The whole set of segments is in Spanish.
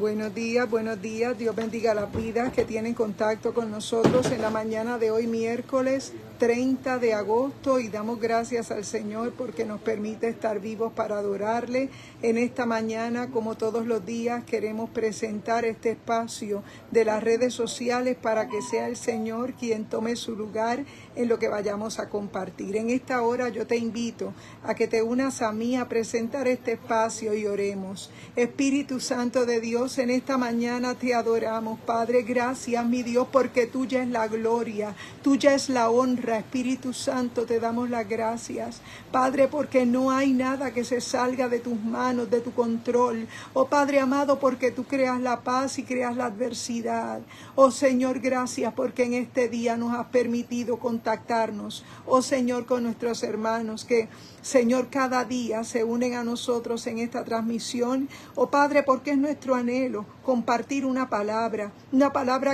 Buenos días. Dios bendiga las vidas que tienen contacto con nosotros en la mañana de hoy, miércoles 30 de agosto, y damos gracias al Señor porque nos permite estar vivos para adorarle. En esta mañana, como todos los días, queremos presentar este espacio de las redes sociales para que sea el Señor quien tome su lugar en lo que vayamos a compartir. En esta hora yo te invito a que te unas a mí a presentar este espacio y oremos. Espíritu Santo de Dios, en esta mañana te adoramos, Padre. Gracias, mi Dios, porque tuya es la gloria, tuya es la honra. Espíritu Santo, te damos las gracias, Padre, porque no hay nada que se salga de tus manos, de tu control. Oh Padre amado, porque tú creas la paz y creas la adversidad. Oh Señor, gracias porque en este día nos has permitido contactarnos, oh Señor, con nuestros hermanos que, Señor, cada día se unen a nosotros en esta transmisión. Oh Padre, porque es nuestro anhelo compartir una palabra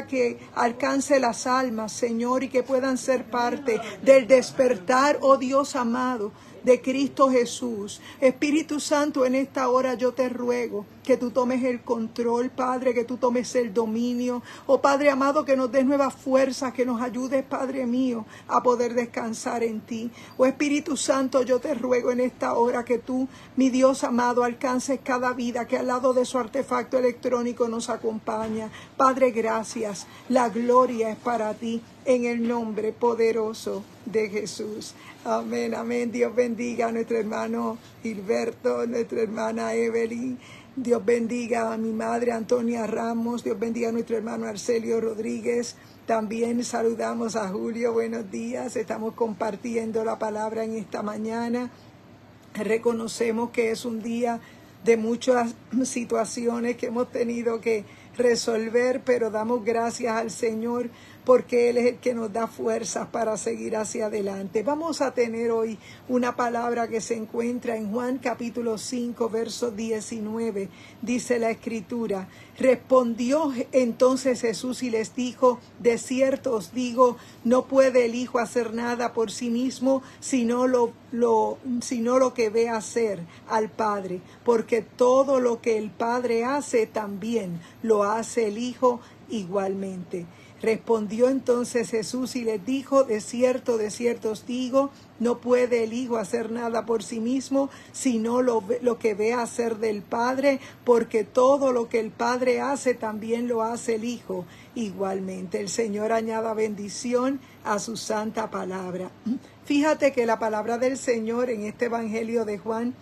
que alcance las almas, Señor, y que puedan ser parte del despertar, oh Dios amado, de Cristo Jesús. Espíritu Santo, en esta hora yo te ruego que tú tomes el control, Padre, que tú tomes el dominio. Oh Padre amado, que nos des nuevas fuerzas, que nos ayudes, Padre mío, a poder descansar en ti. Oh Espíritu Santo, yo te ruego en esta hora que tú, mi Dios amado, alcances cada vida que al lado de su artefacto electrónico nos acompaña. Padre, gracias. La gloria es para ti, en el nombre poderoso de Jesús. Amén, amén. Dios bendiga a nuestro hermano Gilberto, nuestra hermana Evelyn. Dios bendiga a mi madre Antonia Ramos. Dios bendiga a nuestro hermano Arcelio Rodríguez. También saludamos a Julio. Buenos días. Estamos compartiendo la palabra en esta mañana. Reconocemos que es un día de muchas situaciones que hemos tenido que resolver, pero damos gracias al Señor porque Él es el que nos da fuerzas para seguir hacia adelante. Vamos a tener hoy una palabra que se encuentra en Juan capítulo 5, verso 19. Dice la Escritura: respondió entonces Jesús y les dijo: de cierto os digo, no puede el Hijo hacer nada por sí mismo, sino lo que ve hacer al Padre, porque todo lo que el Padre hace también lo hace el Hijo igualmente. Respondió entonces Jesús y les dijo: de cierto os digo, no puede el Hijo hacer nada por sí mismo, sino lo que ve hacer del Padre, porque todo lo que el Padre hace también lo hace el Hijo igualmente. El Señor añada bendición a su santa palabra. Fíjate que la palabra del Señor en este Evangelio de Juan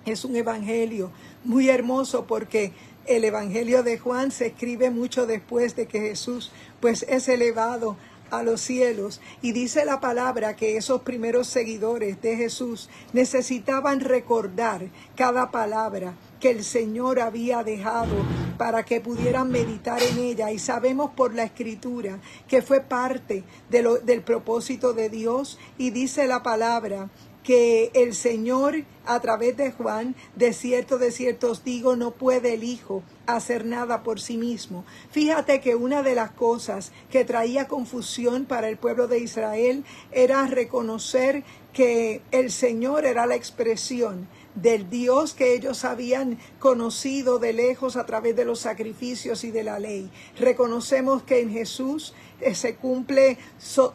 es un evangelio muy hermoso, porque el Evangelio de Juan se escribe mucho después de que Jesús pues es elevado a los cielos, y dice la palabra que esos primeros seguidores de Jesús necesitaban recordar cada palabra que el Señor había dejado para que pudieran meditar en ella, y sabemos por la Escritura que fue parte del propósito de Dios. Y dice la palabra que el Señor, a través de Juan, de cierto os digo, no puede el Hijo hacer nada por sí mismo. Fíjate que una de las cosas que traía confusión para el pueblo de Israel era reconocer que el Señor era la expresión del Dios que ellos habían conocido de lejos a través de los sacrificios y de la ley. Reconocemos que en Jesús se cumple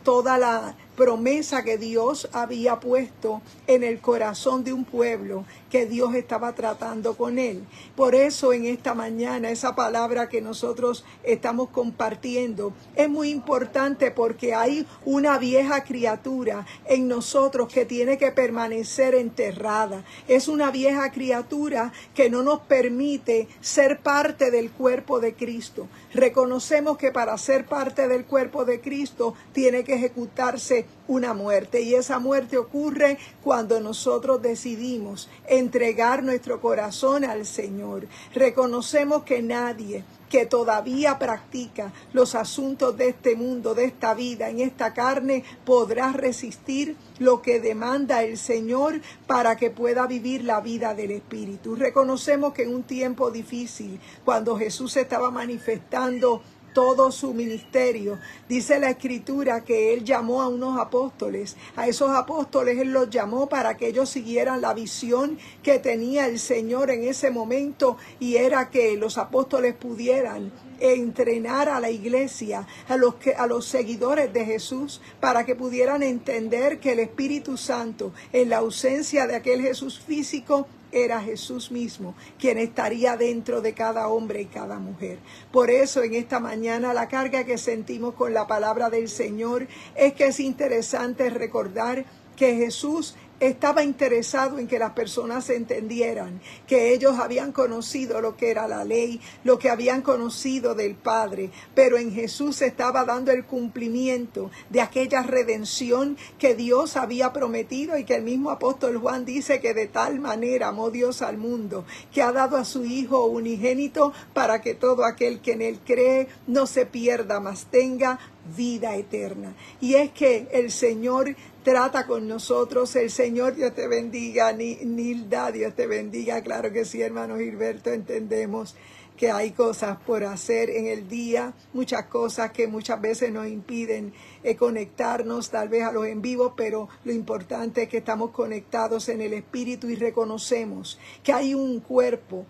toda la promesa que Dios había puesto en el corazón de un pueblo que Dios estaba tratando con él. Por eso en esta mañana esa palabra que nosotros estamos compartiendo es muy importante, porque hay una vieja criatura en nosotros que tiene que permanecer enterrada. Es una vieja criatura que no nos permite ser parte del cuerpo de Cristo. Reconocemos que para ser parte del cuerpo de Cristo tiene que ejecutarse una muerte, y esa muerte ocurre cuando nosotros decidimos entregar nuestro corazón al Señor. Reconocemos que nadie que todavía practica los asuntos de este mundo, de esta vida, en esta carne, podrá resistir lo que demanda el Señor para que pueda vivir la vida del Espíritu. Reconocemos que en un tiempo difícil, cuando Jesús estaba manifestando todo su ministerio. Dice la Escritura que Él llamó a unos apóstoles. A esos apóstoles Él los llamó para que ellos siguieran la visión que tenía el Señor en ese momento, y era que los apóstoles pudieran entrenar a la iglesia, a los seguidores de Jesús, para que pudieran entender que el Espíritu Santo, en la ausencia de aquel Jesús físico, era Jesús mismo quien estaría dentro de cada hombre y cada mujer. Por eso en esta mañana la carga que sentimos con la palabra del Señor es que es interesante recordar que Jesús estaba interesado en que las personas entendieran que ellos habían conocido lo que era la ley, lo que habían conocido del Padre, pero en Jesús se estaba dando el cumplimiento de aquella redención que Dios había prometido, y que el mismo apóstol Juan dice que de tal manera amó Dios al mundo, que ha dado a su Hijo unigénito, para que todo aquel que en Él cree no se pierda, mas tenga vida eterna. Y es que el Señor trata con nosotros. El Señor, Dios te bendiga. Nilda, Dios te bendiga. Claro que sí, hermano Gilberto, entendemos que hay cosas por hacer en el día, muchas cosas que muchas veces nos impiden conectarnos tal vez a los en vivo, pero lo importante es que estamos conectados en el Espíritu y reconocemos que hay un cuerpo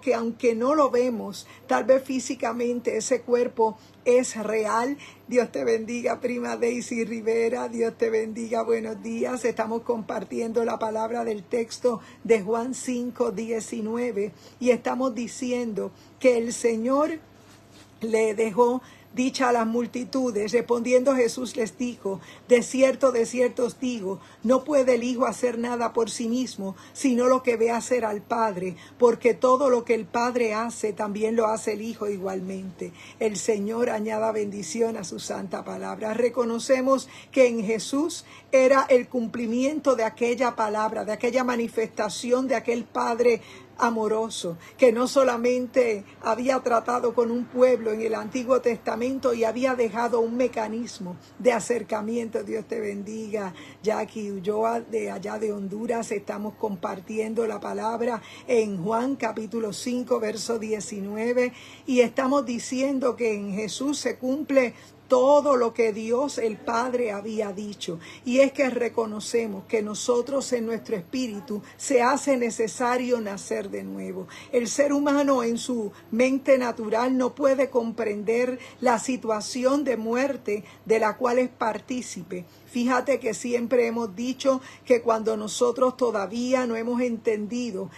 que aunque no lo vemos, tal vez físicamente ese cuerpo es real. Dios te bendiga, prima Daisy Rivera, Dios te bendiga, buenos días. Estamos compartiendo la palabra del texto de Juan 5:19 y estamos diciendo que el Señor le dejó dicha a las multitudes. Respondiendo Jesús les dijo: de cierto os digo, no puede el Hijo hacer nada por sí mismo, sino lo que ve hacer al Padre, porque todo lo que el Padre hace, también lo hace el Hijo igualmente. El Señor añada bendición a su santa palabra. Reconocemos que en Jesús era el cumplimiento de aquella palabra, de aquella manifestación de aquel Padre amoroso, que no solamente había tratado con un pueblo en el Antiguo Testamento y había dejado un mecanismo de acercamiento. Dios te bendiga, Jackie Ulloa, de allá de Honduras. Estamos compartiendo la palabra en Juan capítulo 5 verso 19, y estamos diciendo que en Jesús se cumple todo lo que Dios el Padre había dicho. Y es que reconocemos que nosotros en nuestro espíritu se hace necesario nacer de nuevo. El ser humano en su mente natural no puede comprender la situación de muerte de la cual es partícipe. Fíjate que siempre hemos dicho que cuando nosotros todavía no hemos entendido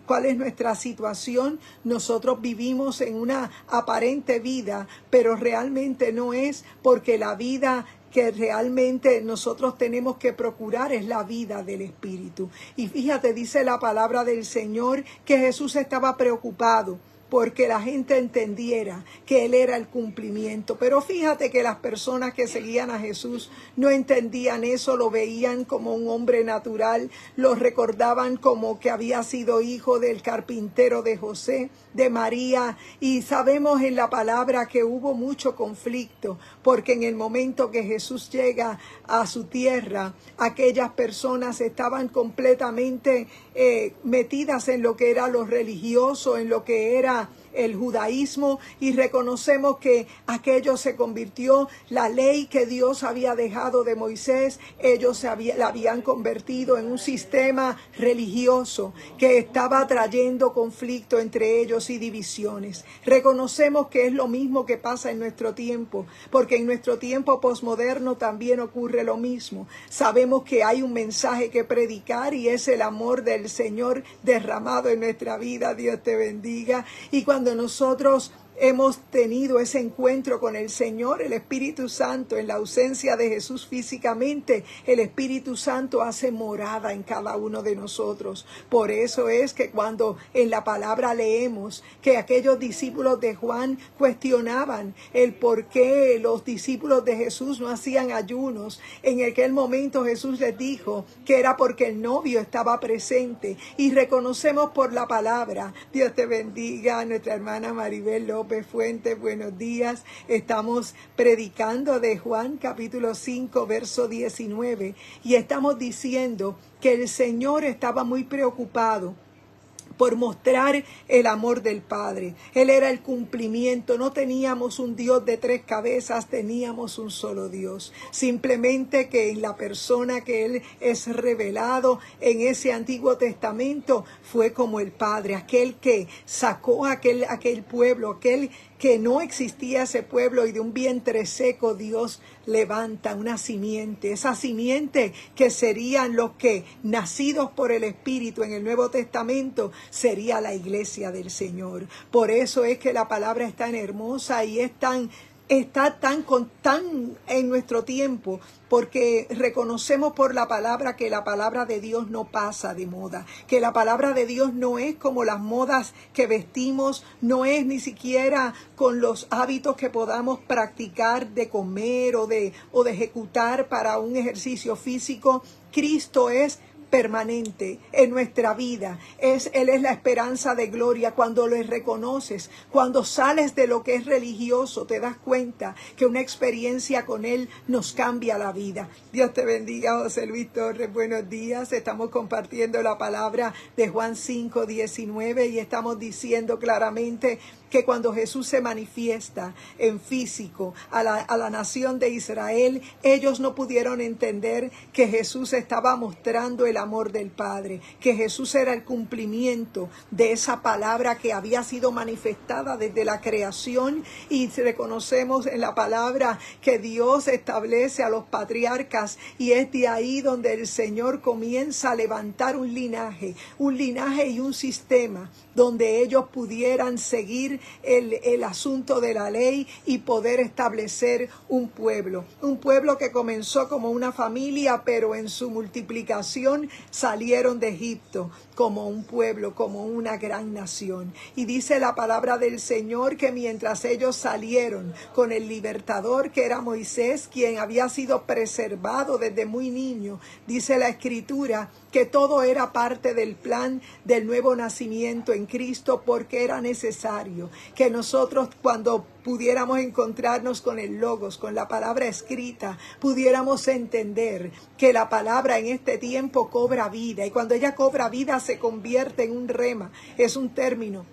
cuál es nuestra situación, nosotros vivimos en una aparente vida, pero realmente no es, porque la vida que realmente nosotros tenemos que procurar es la vida del Espíritu. Y fíjate, dice la palabra del Señor que Jesús estaba preocupado porque la gente entendiera que Él era el cumplimiento. Pero fíjate que las personas que seguían a Jesús no entendían eso, lo veían como un hombre natural, lo recordaban como que había sido hijo del carpintero de José, de María, y sabemos en la palabra que hubo mucho conflicto, porque en el momento que Jesús llega a su tierra, aquellas personas estaban completamente metidas en lo que era lo religioso, en lo que era el judaísmo, y reconocemos que aquello se convirtió, la ley que Dios había dejado de Moisés, ellos la habían convertido en un sistema religioso que estaba trayendo conflicto entre ellos y divisiones. Reconocemos que es lo mismo que pasa en nuestro tiempo, porque en nuestro tiempo posmoderno también ocurre lo mismo. Sabemos que hay un mensaje que predicar y es el amor del Señor derramado en nuestra vida. Dios te bendiga. Y cuando nosotros hemos tenido ese encuentro con el Señor, el Espíritu Santo, en la ausencia de Jesús físicamente, el Espíritu Santo hace morada en cada uno de nosotros. Por eso es que cuando en la palabra leemos que aquellos discípulos de Juan cuestionaban el por qué los discípulos de Jesús no hacían ayunos, en aquel momento Jesús les dijo que era porque el novio estaba presente, y reconocemos por la palabra. Dios te bendiga, nuestra hermana Maribel López Fuentes, buenos días. Estamos predicando de Juan capítulo 5 verso 19, y estamos diciendo que el Señor estaba muy preocupado por mostrar el amor del Padre. Él era el cumplimiento. No teníamos un Dios de 3 cabezas, teníamos un solo Dios. Simplemente que en la persona que Él es revelado en ese Antiguo Testamento fue como el Padre, aquel que sacó aquel pueblo, aquel que no existía ese pueblo, y de un vientre seco Dios levanta una simiente, esa simiente que serían los que nacidos por el Espíritu en el Nuevo Testamento sería la iglesia del Señor. Por eso es que la palabra es tan hermosa y está tan en nuestro tiempo, porque reconocemos por la palabra que la palabra de Dios no pasa de moda, que la palabra de Dios no es como las modas que vestimos, no es ni siquiera con los hábitos que podamos practicar de comer o de ejecutar para un ejercicio físico. Cristo es permanente en nuestra vida. Él es la esperanza de gloria. Cuando lo reconoces, cuando sales de lo que es religioso, te das cuenta que una experiencia con Él nos cambia la vida. Dios te bendiga, José Luis Torres. Buenos días. Estamos compartiendo la palabra de Juan 5:19 y estamos diciendo claramente que cuando Jesús se manifiesta en físico a la nación de Israel, ellos no pudieron entender que Jesús estaba mostrando el amor del Padre, que Jesús era el cumplimiento de esa palabra que había sido manifestada desde la creación. Y reconocemos en la palabra que Dios establece a los patriarcas, y es de ahí donde el Señor comienza a levantar un linaje y un sistema donde ellos pudieran seguir el asunto de la ley y poder establecer un pueblo que comenzó como una familia, pero en su multiplicación salieron de Egipto como un pueblo, como una gran nación. Y dice la palabra del Señor que mientras ellos salieron con el libertador, que era Moisés, quien había sido preservado desde muy niño, dice la Escritura que todo era parte del plan del nuevo nacimiento en Cristo, porque era necesario que nosotros, cuando pudiéramos encontrarnos con el Logos, con la palabra escrita, pudiéramos entender que la palabra en este tiempo cobra vida, y cuando ella cobra vida se convierte en un rema. Es un término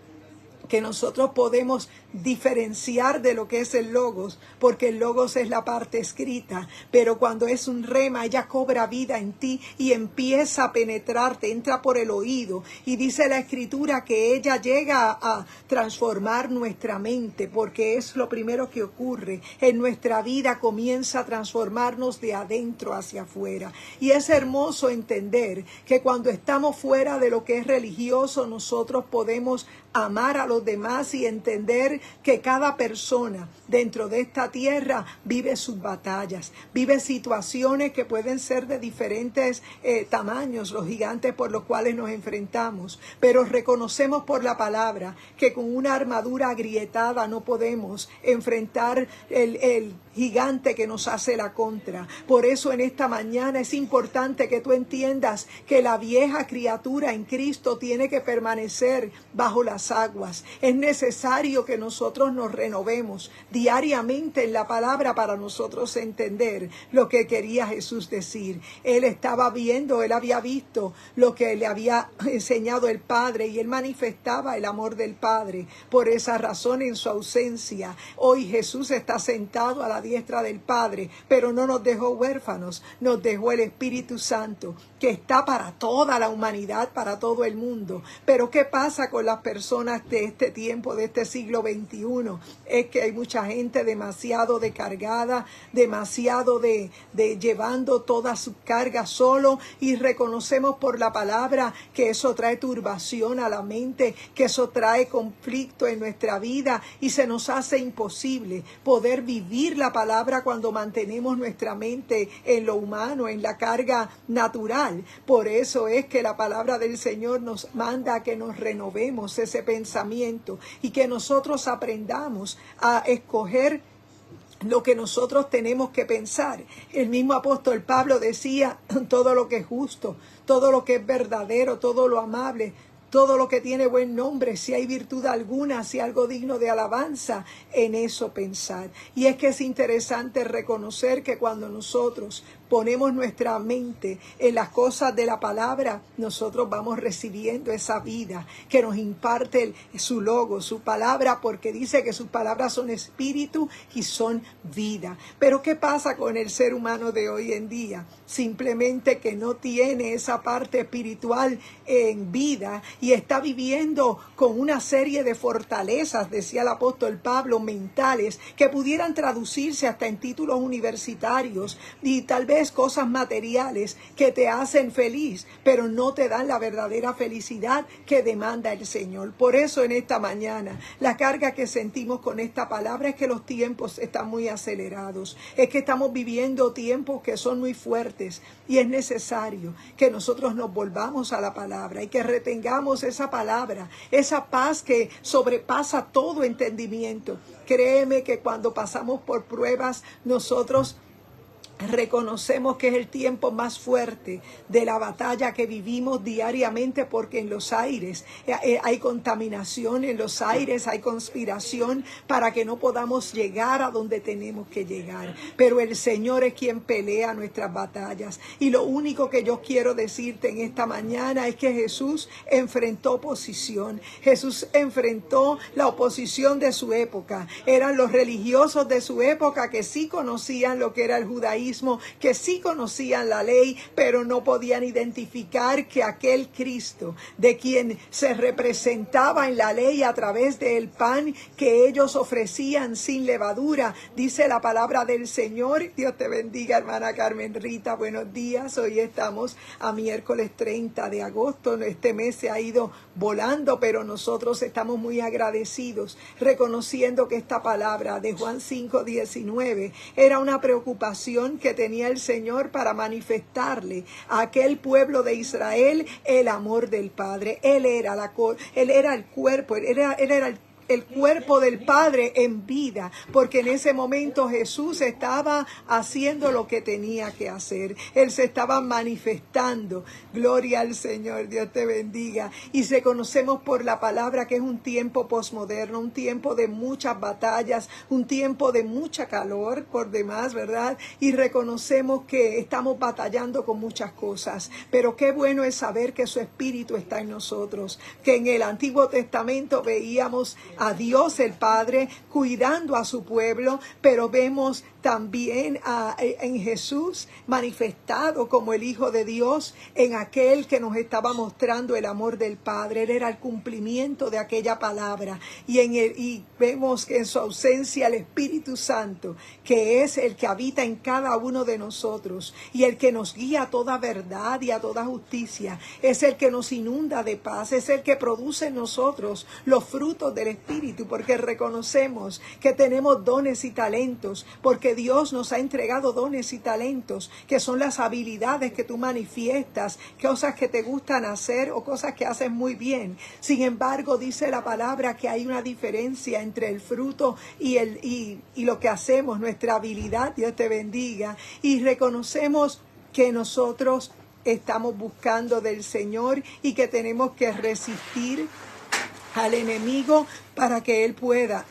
que nosotros podemos diferenciar de lo que es el Logos, porque el Logos es la parte escrita, pero cuando es un rema, ella cobra vida en ti y empieza a penetrarte, entra por el oído, y dice la Escritura que ella llega a transformar nuestra mente, porque es lo primero que ocurre en nuestra vida, comienza a transformarnos de adentro hacia afuera. Y es hermoso entender que cuando estamos fuera de lo que es religioso, nosotros podemos amar a los demás y entender que cada persona dentro de esta tierra vive sus batallas, vive situaciones que pueden ser de diferentes tamaños, los gigantes por los cuales nos enfrentamos, pero reconocemos por la palabra que con una armadura agrietada no podemos enfrentar el gigante que nos hace la contra. Por eso en esta mañana es importante que tú entiendas que la vieja criatura en Cristo tiene que permanecer bajo las aguas. Es necesario que nosotros nos renovemos diariamente en la palabra para nosotros entender lo que quería Jesús decir. Él había visto lo que le había enseñado el Padre, y él manifestaba el amor del Padre. Por esa razón, en su ausencia, hoy Jesús está sentado a la diestra del Padre, pero no nos dejó huérfanos, nos dejó el Espíritu Santo, que está para toda la humanidad, para todo el mundo. Pero ¿qué pasa con las personas de este tiempo, de este siglo XXI? Es que hay mucha gente demasiado descargada, demasiado de llevando todas sus cargas solo, y reconocemos por la palabra que eso trae turbación a la mente, que eso trae conflicto en nuestra vida, y se nos hace imposible poder vivir la palabra cuando mantenemos nuestra mente en lo humano, en la carga natural. Por eso es que la palabra del Señor nos manda a que nos renovemos ese pensamiento y que nosotros aprendamos a escoger lo que nosotros tenemos que pensar. El mismo apóstol Pablo decía: todo lo que es justo, todo lo que es verdadero, todo lo amable, todo lo que tiene buen nombre, si hay virtud alguna, si algo digno de alabanza, en eso pensar. Y es que es interesante reconocer que cuando nosotros ponemos nuestra mente en las cosas de la palabra, nosotros vamos recibiendo esa vida que nos imparte su logo, su palabra, porque dice que sus palabras son espíritu y son vida. Pero ¿qué pasa con el ser humano de hoy en día? Simplemente que no tiene esa parte espiritual en vida y está viviendo con una serie de fortalezas, decía el apóstol Pablo, mentales, que pudieran traducirse hasta en títulos universitarios y tal vez cosas materiales que te hacen feliz, pero no te dan la verdadera felicidad que demanda el Señor. Por eso en esta mañana la carga que sentimos con esta palabra es que los tiempos están muy acelerados, es que estamos viviendo tiempos que son muy fuertes y es necesario que nosotros nos volvamos a la palabra y que retengamos esa palabra, esa paz que sobrepasa todo entendimiento. Créeme que cuando pasamos por pruebas, nosotros reconocemos que es el tiempo más fuerte de la batalla que vivimos diariamente, porque en los aires hay contaminación, en los aires hay conspiración para que no podamos llegar a donde tenemos que llegar. Pero el Señor es quien pelea nuestras batallas. Y lo único que yo quiero decirte en esta mañana es que Jesús enfrentó oposición. Jesús enfrentó la oposición de su época. Eran los religiosos de su época que sí conocían lo que era el judaísmo, que sí conocían la ley, pero no podían identificar que aquel Cristo de quien se representaba en la ley a través del pan que ellos ofrecían sin levadura, dice la palabra del Señor. Dios te bendiga, hermana Carmen Rita, buenos días. Hoy estamos a miércoles 30 de agosto, este mes se ha ido volando, pero nosotros estamos muy agradecidos, reconociendo que esta palabra de Juan 5:19 era una preocupación que tenía el Señor para manifestarle a aquel pueblo de Israel el amor del Padre. Él era el cuerpo, él era el cuerpo del Padre en vida, porque en ese momento Jesús estaba haciendo lo que tenía que hacer. Él se estaba manifestando. Gloria al Señor, Dios te bendiga. Y reconocemos por la palabra que es un tiempo posmoderno, un tiempo de muchas batallas, un tiempo de mucha calor por demás, ¿verdad? Y reconocemos que estamos batallando con muchas cosas, pero qué bueno es saber que su Espíritu está en nosotros, que en el Antiguo Testamento veíamos a Dios el Padre cuidando a su pueblo, pero vemos también en Jesús manifestado como el Hijo de Dios, en aquel que nos estaba mostrando el amor del Padre. Él era el cumplimiento de aquella palabra, y vemos que en su ausencia el Espíritu Santo, que es el que habita en cada uno de nosotros y el que nos guía a toda verdad y a toda justicia, es el que nos inunda de paz, es el que produce en nosotros los frutos del Espíritu, porque reconocemos que tenemos dones y talentos, porque Dios nos ha entregado dones y talentos, que son las habilidades que tú manifiestas, cosas que te gustan hacer o cosas que haces muy bien. Sin embargo, dice la palabra que hay una diferencia entre el fruto y lo que hacemos, nuestra habilidad. Dios te bendiga. Y reconocemos que nosotros estamos buscando del Señor y que tenemos que resistir al enemigo para que Él pueda.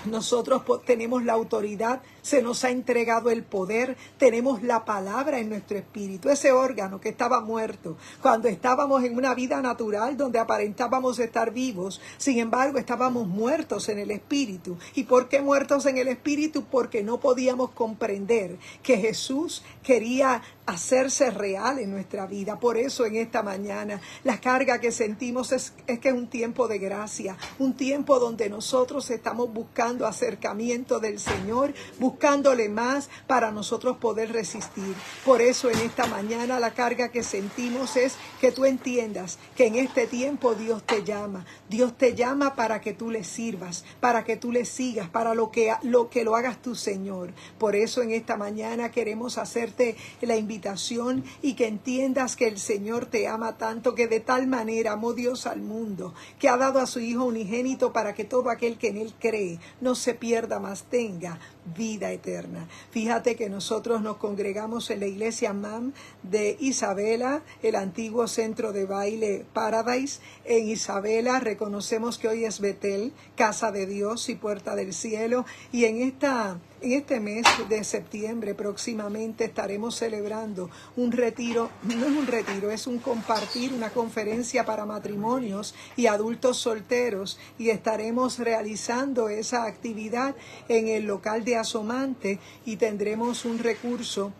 Nosotros tenemos la autoridad, se nos ha entregado el poder, tenemos la palabra en nuestro espíritu, ese órgano que estaba muerto cuando estábamos en una vida natural donde aparentábamos estar vivos. Sin embargo, estábamos muertos en el espíritu. ¿Y por qué muertos en el espíritu? Porque no podíamos comprender que Jesús quería hacerse real en nuestra vida. Por eso en esta mañana la carga que sentimos es que es un tiempo de gracia, un tiempo donde nosotros estamos buscando acercamiento del Señor, buscándole más para nosotros poder resistir. Por eso en esta mañana la carga que sentimos es que tú entiendas que en este tiempo Dios te llama para que tú le sirvas, para que tú le sigas, para lo que lo hagas tu Señor. Por eso en esta mañana queremos hacerte la invitación y que entiendas que el Señor te ama tanto, que de tal manera amó Dios al mundo, que ha dado a su Hijo unigénito para que todo aquel que en Él cree no se pierda, mas tenga vida eterna. Fíjate que nosotros nos congregamos en la iglesia MAM de Isabela, el antiguo centro de baile Paradise en Isabela. Reconocemos que hoy es Betel, casa de Dios y puerta del cielo, y en esta En este mes de septiembre próximamente estaremos celebrando un retiro, no es un retiro, es un compartir, una conferencia para matrimonios y adultos solteros, y estaremos realizando esa actividad en el local de Asomante y tendremos un recurso.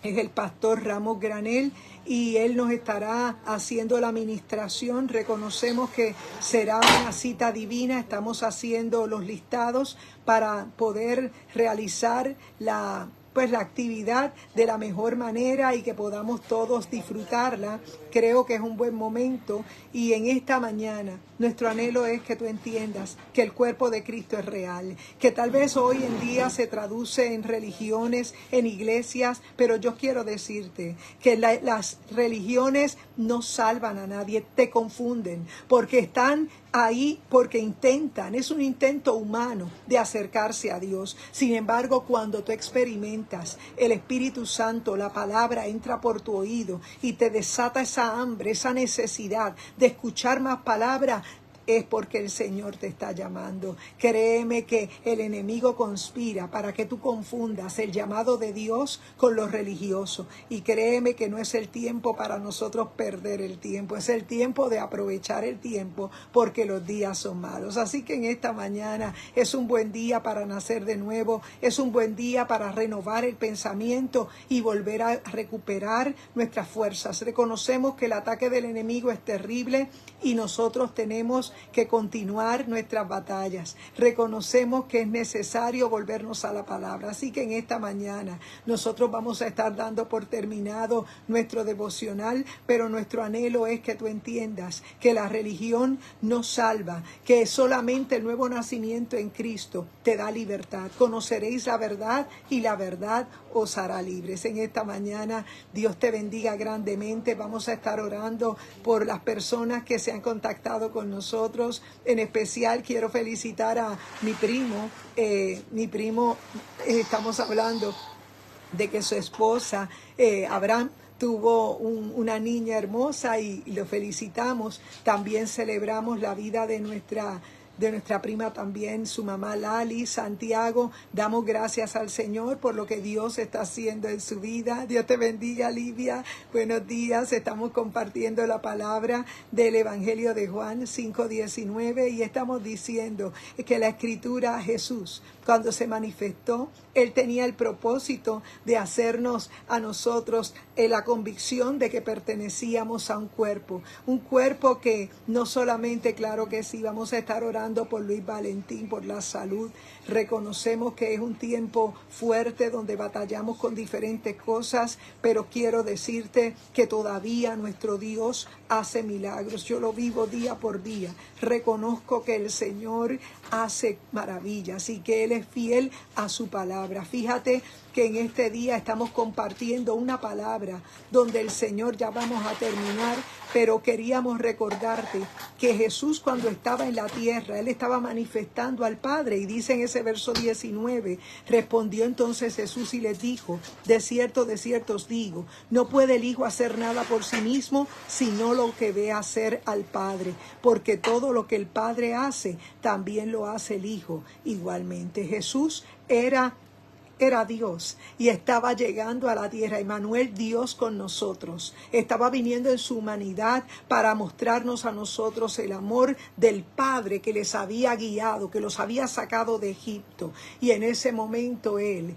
Es el pastor Ramos Granel y él nos estará haciendo la administración. Reconocemos que será una cita divina. Estamos haciendo los listados para poder realizar la actividad de la mejor manera y que podamos todos disfrutarla. Creo que es un buen momento y en esta mañana nuestro anhelo es que tú entiendas que el cuerpo de Cristo es real, que tal vez hoy en día se traduce en religiones, en iglesias, pero yo quiero decirte que las religiones no salvan a nadie, te confunden, porque están ahí porque intentan, es un intento humano de acercarse a Dios. Sin embargo, cuando tú experimentas el Espíritu Santo, la palabra entra por tu oído y te desata esa hambre, esa necesidad de escuchar más palabra, es porque el Señor te está llamando. Créeme que el enemigo conspira para que tú confundas el llamado de Dios con lo religioso. Y créeme que no es el tiempo para nosotros perder el tiempo. Es el tiempo de aprovechar el tiempo porque los días son malos. Así que en esta mañana es un buen día para nacer de nuevo. Es un buen día para renovar el pensamiento y volver a recuperar nuestras fuerzas. Reconocemos que el ataque del enemigo es terrible y nosotros tenemos que continuar nuestras batallas. Reconocemos que es necesario volvernos a la palabra. Así que en esta mañana nosotros vamos a estar dando por terminado nuestro devocional, pero nuestro anhelo es que tú entiendas que la religión no salva, que solamente el nuevo nacimiento en Cristo te da libertad. Conoceréis la verdad y la verdad os hará libres. En esta mañana Dios te bendiga grandemente. Vamos a estar orando por las personas que se han contactado con nosotros. En especial quiero felicitar a mi primo. Estamos hablando de que su esposa, Abraham, tuvo una niña hermosa y lo felicitamos. También celebramos la vida de nuestra prima también, su mamá Lali, Santiago. Damos gracias al Señor por lo que Dios está haciendo en su vida. Dios te bendiga, Livia. Buenos días. Estamos compartiendo la palabra del Evangelio de Juan 5:19 y estamos diciendo que la Escritura, Jesús, cuando se manifestó, Él tenía el propósito de hacernos a nosotros la convicción de que pertenecíamos a un cuerpo que no solamente, claro que sí, vamos a estar orando por Luis Valentín, por la salud. Reconocemos que es un tiempo fuerte donde batallamos con diferentes cosas, pero quiero decirte que todavía nuestro Dios hace milagros. Yo lo vivo día por día. Reconozco que el Señor hace maravillas y que Él es fiel a su palabra. Fíjate que en este día estamos compartiendo una palabra donde el Señor, ya vamos a terminar, pero queríamos recordarte que Jesús, cuando estaba en la tierra, Él estaba manifestando al Padre, y dice en ese verso 19, respondió entonces Jesús y les dijo: de cierto os digo, no puede el Hijo hacer nada por sí mismo, sino lo que ve hacer al Padre, porque todo lo que el Padre hace, también lo hace el Hijo igualmente. Jesús era Dios y estaba llegando a la tierra. Emmanuel, Dios con nosotros, estaba viniendo en su humanidad para mostrarnos a nosotros el amor del Padre que les había guiado, que los había sacado de Egipto, y en ese momento Él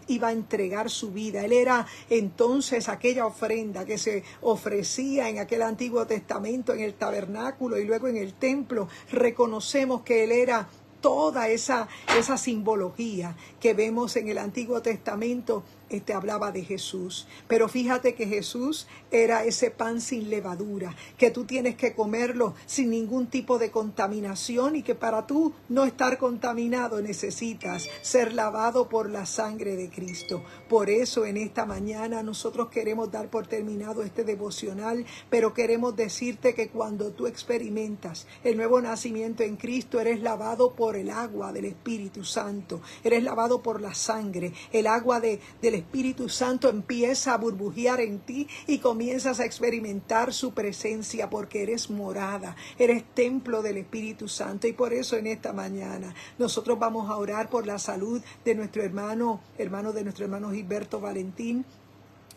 iba a entregar su vida. Él era entonces aquella ofrenda que se ofrecía en aquel Antiguo Testamento, en el tabernáculo y luego en el templo. Reconocemos que Él era toda esa simbología que vemos en el Antiguo Testamento. Hablaba de Jesús, pero fíjate que Jesús era ese pan sin levadura, que tú tienes que comerlo sin ningún tipo de contaminación, y que para tú no estar contaminado necesitas ser lavado por la sangre de Cristo. Por eso en esta mañana nosotros queremos dar por terminado este devocional, pero queremos decirte que cuando tú experimentas el nuevo nacimiento en Cristo, eres lavado por el agua del Espíritu Santo, eres lavado por la sangre, el agua del el Espíritu Santo empieza a burbujear en ti y comienzas a experimentar su presencia, porque eres morada, eres templo del Espíritu Santo. Y por eso en esta mañana nosotros vamos a orar por la salud de nuestro hermano de nuestro hermano Gilberto Valentín,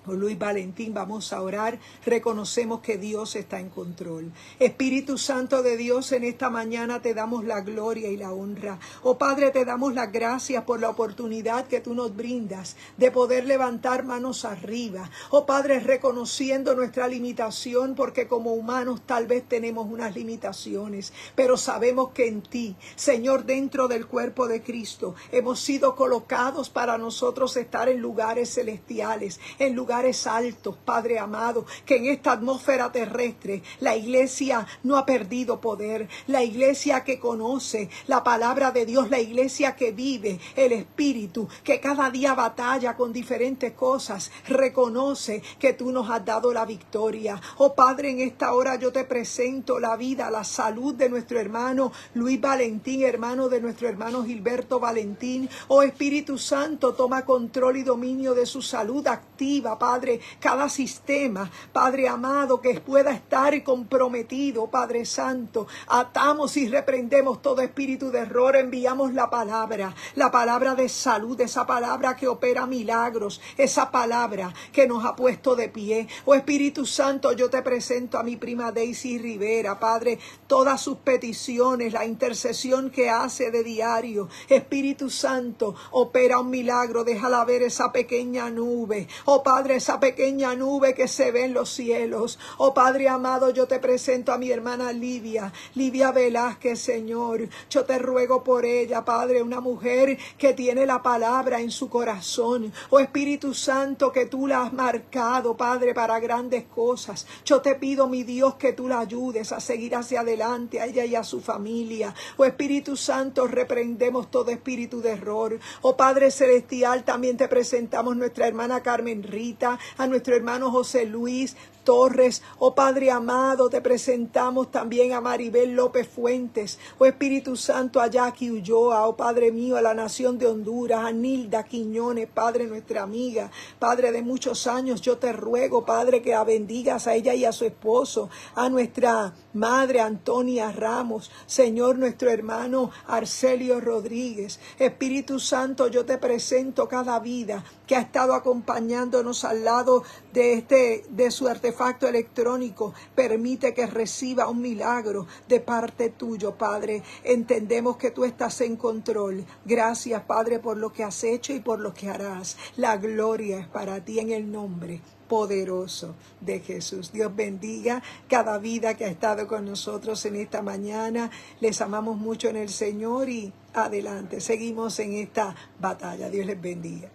o Luis Valentín. Vamos a orar. Reconocemos que Dios está en control. Espíritu Santo de Dios, en esta mañana te damos la gloria y la honra. Oh Padre, te damos las gracias por la oportunidad que tú nos brindas de poder levantar manos arriba. Oh Padre, reconociendo nuestra limitación, porque como humanos tal vez tenemos unas limitaciones, pero sabemos que en ti, Señor, dentro del cuerpo de Cristo, hemos sido colocados para nosotros estar en lugares celestiales, en lugares altos, Padre amado, que en esta atmósfera terrestre la iglesia no ha perdido poder. La iglesia que conoce la palabra de Dios, la iglesia que vive el Espíritu, que cada día batalla con diferentes cosas, reconoce que tú nos has dado la victoria. Oh Padre, en esta hora yo te presento la vida, la salud de nuestro hermano Luis Valentín, hermano de nuestro hermano Gilberto Valentín. Oh Espíritu Santo, toma control y dominio de su salud activa, Padre, cada sistema, Padre amado, que pueda estar comprometido, Padre Santo, atamos y reprendemos todo espíritu de error, enviamos la palabra de salud, esa palabra que opera milagros, esa palabra que nos ha puesto de pie. Oh Espíritu Santo, yo te presento a mi prima Daisy Rivera, Padre, todas sus peticiones, la intercesión que hace de diario. Espíritu Santo, opera un milagro, déjala ver esa pequeña nube, oh Padre, esa pequeña nube que se ve en los cielos. Oh Padre amado, yo te presento a mi hermana Livia Velázquez, Señor. Yo te ruego por ella, Padre, una mujer que tiene la palabra en su corazón. Oh Espíritu Santo, que tú la has marcado, Padre, para grandes cosas. Yo te pido, mi Dios, que tú la ayudes a seguir hacia adelante, a ella y a su familia. Oh Espíritu Santo, reprendemos todo espíritu de error. Oh Padre Celestial, también te presentamos nuestra hermana Carmen Rita, a nuestro hermano José Luis Torres. Oh Padre amado, te presentamos también a Maribel López Fuentes. Oh Espíritu Santo, a Jackie Ulloa. Oh Padre mío, a la nación de Honduras, a Nilda Quiñones, Padre, nuestra amiga, Padre de muchos años. Yo te ruego, Padre, que la bendigas a ella y a su esposo, a nuestra madre Antonia Ramos, Señor, nuestro hermano Arcelio Rodríguez. Espíritu Santo, yo te presento cada vida que ha estado acompañándonos al lado de su artefacto electrónico. Permite que reciba un milagro de parte tuyo, Padre. Entendemos que tú estás en control. Gracias, Padre, por lo que has hecho y por lo que harás. La gloria es para ti, en el nombre poderoso de Jesús. Dios bendiga cada vida que ha estado con nosotros en esta mañana. Les amamos mucho en el Señor y adelante. Seguimos en esta batalla. Dios les bendiga.